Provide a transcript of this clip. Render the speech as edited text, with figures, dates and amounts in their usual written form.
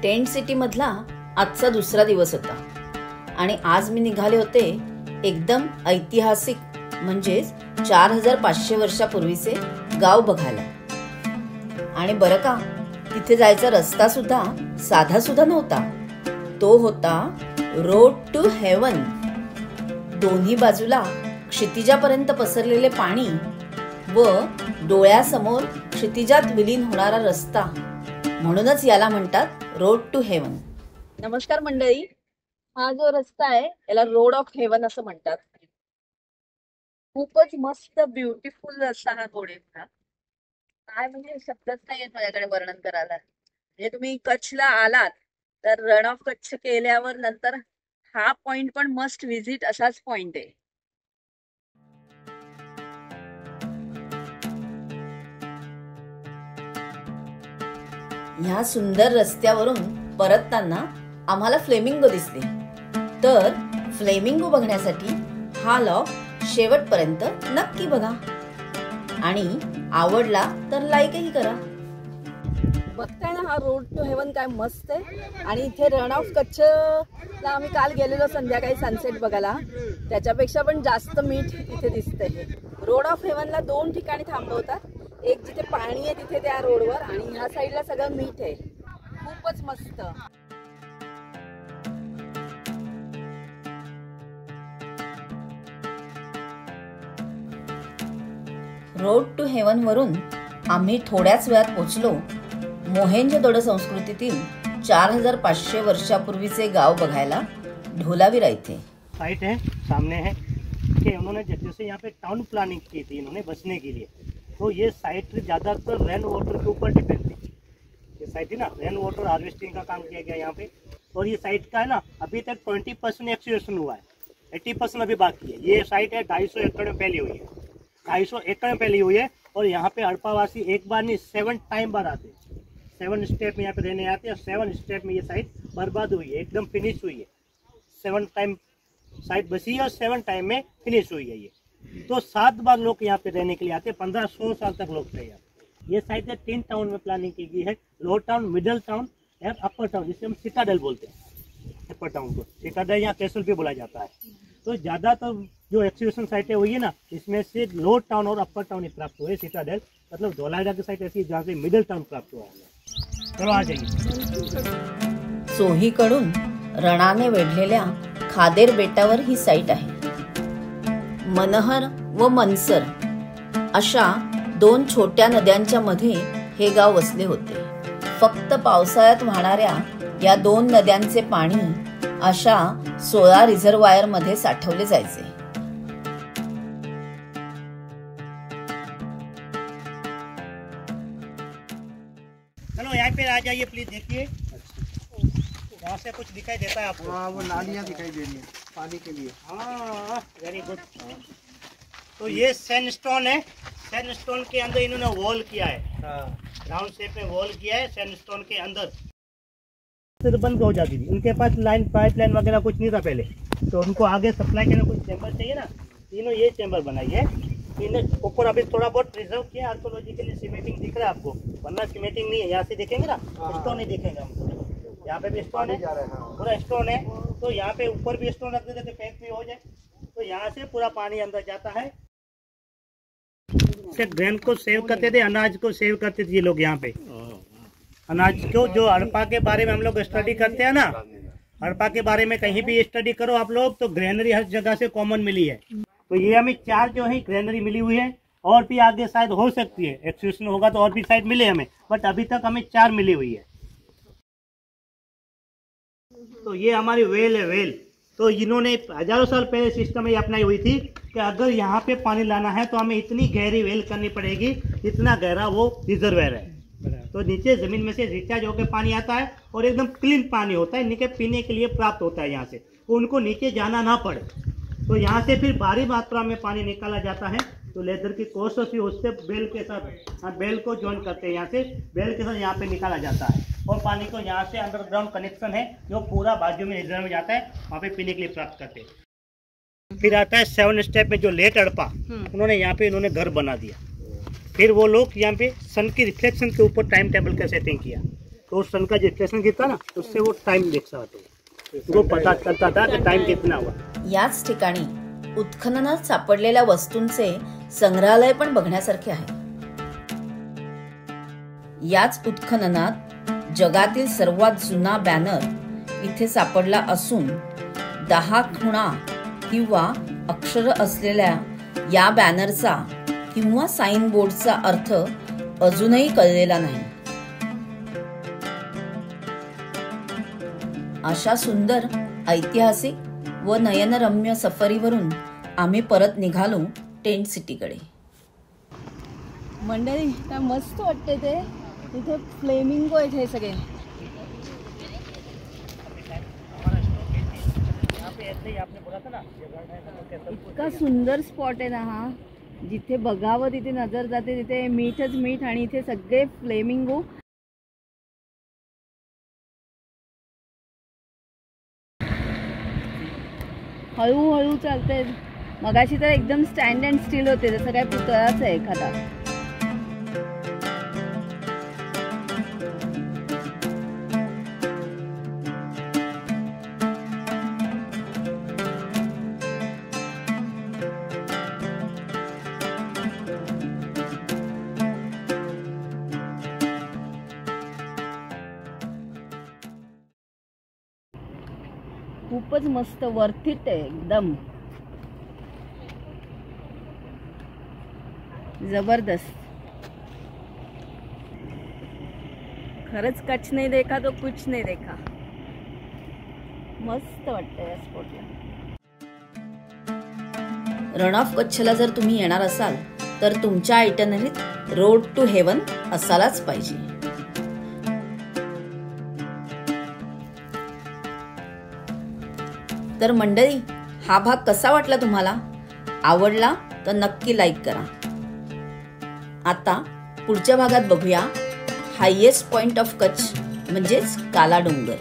Tent city मधला आजचा दुसरा दिवस होता आणि आज मी निघाले होते एकदम ऐतिहासिक म्हणजेच 4500 वर्षापूर्वीचे गाव बघायला। आणि बरं का, तिथे जायचा रस्ता सुद्धा साधा सुद्धा नव्हता, तो होता रोड टू हेवन। दोन्ही बाजूला क्षितिजापर्यंत पसरलेले पाणी व डोळ्यासमोर क्षितिजात विलीन होणारा रस्ता, म्हणूनच याला म्हणतात रोड टू हेवन। नमस्कार मंडळी, हा जो रस्ता आहे याला रोड ऑफ हेवन असं म्हणतात। खूपच मस्त ब्युटिफुल रस्ता हा घोडेचा, काय म्हणजे शब्दच नाही येत माझ्याकडे वर्णन करायला। म्हणजे तुम्ही कच्छला आलात तर रण ऑफ कच्छ केल्यावर नंतर हा पॉइंट पण मस्ट विजिट असाच पॉइंट आहे। ह्या सुंदर रस्त्यावरून परतताना आम्हाला फ्लेमिंगो दिसले, तर फ्लेमिंगो बघण्यासाठी हा लॉग शेवटपर्यंत नक्की बघा आणि आवडला तर लाईकही करा। बघताय ना हा रोड टू हेवन काय मस्त आहे। आणि इथे रण ऑफ कच्छला आम्ही काल गेलेलो संध्याकाळी सनसेट बघायला, त्याच्यापेक्षा पण जास्त मीठ इथे दिसतंय। रोड ऑफ हेवनला 2 ठिकाणी थांबवतात, एक जिथे पाणी आहे तिथे त्या रोडवर, आणि ह्या साईडला सगळं मीठ आहे, खूपच मस्त। रोड टू हेवन वरून आम्ही थोड्याच वेळात पोहोचलो मोहेंजोदडो संस्कृतीतील 4500 वर्षापूर्वीचे गाव बघायला ढोलावीरा इथे। साइट है सामने है कि उन्होंने जैसे यहाँ पे टाउन प्लानिंग की थी इन्होंने बसने के लिए, तो ये साइट ज़्यादातर रेन वाटर के ऊपर डिपेंड थी। ये साइट है ना, रेन वाटर हार्वेस्टिंग का काम किया गया यहाँ पे। और ये साइट का है ना अभी तक 20% एक्सक्यूशन हुआ है, 80% अभी बाकी है। ये साइट है 250 एकड़ में फैली हुई है, 250 एकड़ में फैली हुई है। और यहाँ पे हड़प्पावासी एक बार नहीं 7 टाइम बाद आते हैं, 7 स्टेप में यहाँ पे रहने आते हैं। 7 स्टेप में ये साइट बर्बाद हुई है, एकदम फिनिश हुई है। 7 टाइम साइट बसी है और 7 टाइम में फिनिश हुई है ये। तो 7 बार लोग यहाँ पे रहने के लिए आते हैं, 1500 साल तक लोग थे यहाँ। ये साइट है 3 टाउन में प्लानिंग की गई है, लोअर टाउन, मिडिल टाउन और अपर टाउन, जिसे हम सिटाडेल बोलते हैं। अपर टाउन को सिटाडेल या कैसल भी बोला जाता है। तो ज़्यादातर जो एक्सक्यूशन साइटें हुई है ना, इसमें से लोअर टाउन और अपर टाउन ही प्राप्त हुए। सिटाडेल मतलब धौलावीरा की साइट ऐसी जहाँ से मिडिल टाउन प्राप्त हुआ है। चलो आ जाइए। चोहीकडून रणाने वेढलेल्या खादेर बेटावर ही साईट आहे। मनहर व मनसर अशा 2 छोट्या नद्यांच्या मध्ये हे गाव वसले होते। फक्त पावसाळ्यात वाहणाऱ्या या 2 नद्यांचे पाणी अशा 16 रिझर्वायर मध्ये साठवले जायचे। चलो यहाँ पे आ जाइए प्लीज, देखिए यहाँ से कुछ दिखाई देता है आपको? हाँ, वो नालियाँ दिखाई दे रही है पानी के लिए। हाँ वेरी गुड। तो ये सैंडस्टोन है, सैंडस्टोन के अंदर इन्होंने वॉल किया है, राउंड शेप में वॉल किया है सैंडस्टोन के अंदर। फिर बंद हो जाती थी, उनके पास लाइन पाइपलाइन वगैरह कुछ नहीं था पहले, तो उनको आगे सप्लाई के लिए कुछ चैम्बर चाहिए ना, इन्होंने ये चैम्बर बनाई है। इन्हें ऊपर अभी थोड़ा बहुत प्रिजर्व किया आर्कोलॉजी के लिए। सीमेंटिंग दिख रहा है आपको, वरना सीमेंटिंग नहीं है। यहाँ से देखेंगे ना स्टोन नहीं दिखेगा हमको, यहाँ पे भी स्टोन है, पूरा स्टोन है। तो यहाँ पे ऊपर भी स्टोन रख देते पैक भी हो जाए, तो यहाँ से पूरा पानी अंदर जाता है। ग्रेन को सेव करते थे, अनाज को सेव करते थे ये लोग यहाँ पे। अनाज को, जो हड़प्पा के बारे में हम लोग स्टडी करते हैं ना, हड़प्पा के बारे में कहीं भी स्टडी करो आप लोग, तो ग्रेनरी हर जगह से कॉमन मिली है। तो ये हमें 4 जो है ग्रेनरी मिली हुई है, और भी आगे शायद हो सकती है, एक्सक्यूशन होगा तो और भी शायद मिले हमें, बट अभी तक हमें 4 मिली हुई है। तो ये हमारी वेल है, वेल। तो इन्होंने हजारों साल पहले सिस्टम ये अपनाई हुई थी कि अगर यहाँ पे पानी लाना है तो हमें इतनी गहरी वेल करनी पड़ेगी, इतना गहरा वो रिजर्वायर है। तो नीचे जमीन में से रिचार्ज होकर पानी आता है और एकदम क्लीन पानी होता है, नीचे पीने के लिए प्राप्त होता है यहाँ से, तो उनको नीचे जाना ना पड़े। तो यहाँ से फिर भारी मात्रा में पानी निकाला जाता है। तो लेदर की कोस्ट होती है, उससे बेल के साथ, बेल को ज्वाइन करते हैं, यहाँ से बेल के साथ यहाँ पे निकाला जाता है। और पानी को यहाँ से अंडरग्राउंड कनेक्शन है जो पूरा बाजू में रिजर्व में जाता है, वहाँ पे पीने के लिए प्राप्त करते हैं। फिर आता है 7 स्टेप में जो लेट हड़प्पा, उन्होंने यहाँ पे इन्होंने घर बना दिया। फिर वो लोग यहाँ पे सन की रिफ्लेक्शन के ऊपर टाइम टेबल का सेटिंग किया। तो सन का रिफ्लेक्शन कितना ना, उससे वो टाइम देख सकता था, वो पता चलता था कि टाइम कितना हुआ। याच ठिकाणी उत्खननात सापडलेल्या वस्तूंचे संग्रहालय पण बघण्यासारखे आहे। याच उत्खननात जगातील सर्वात जुना बॅनर इथे सापडला असून 10 खुणा किंवा अक्षर असलेल्या या बॅनरचा किंवा साइन बोर्डचा अर्थ अजूनही कळलेला नाही। अशा सुंदर ऐतिहासिक व नयनरम्य सफरीवरून आम्ही परत निघालो टेंट सिटीकडे। मंडळी काय मस्त वाटते ते, इथे फ्लेमिंगो आहेत हे सगळे। इतका सुंदर स्पॉट आहे ना हा, जिथे बघावं तिथे नजर जाते, तिथे मीठच मीठ आणि इथे सगळे फ्लेमिंगो। हळूहळू चालते, मगाशी तर एकदम स्टँड अँड स्टील होते, जसं काय पुतळाच आहे एखादा। खूपच मस्त, वर्थ इट आहे एकदम जबरदस्त। खरंच कच्छ नाही देखा तो कुछ नाही देखा, मस्त वाटतंय या स्पॉटला। रण ऑफ कच्छला जर तुम्ही येणार असाल तर तुमच्या आयटनरीत रोड टू हेवन असायलाच पाहिजे। तर मंडळी, हा भाग कसा वाटला तुम्हाला? आवडला तर नक्की लाईक करा। आता पुढच्या भागात बघूया हायेस्ट पॉइंट ऑफ कच्छ म्हणजेच काला डोंगर।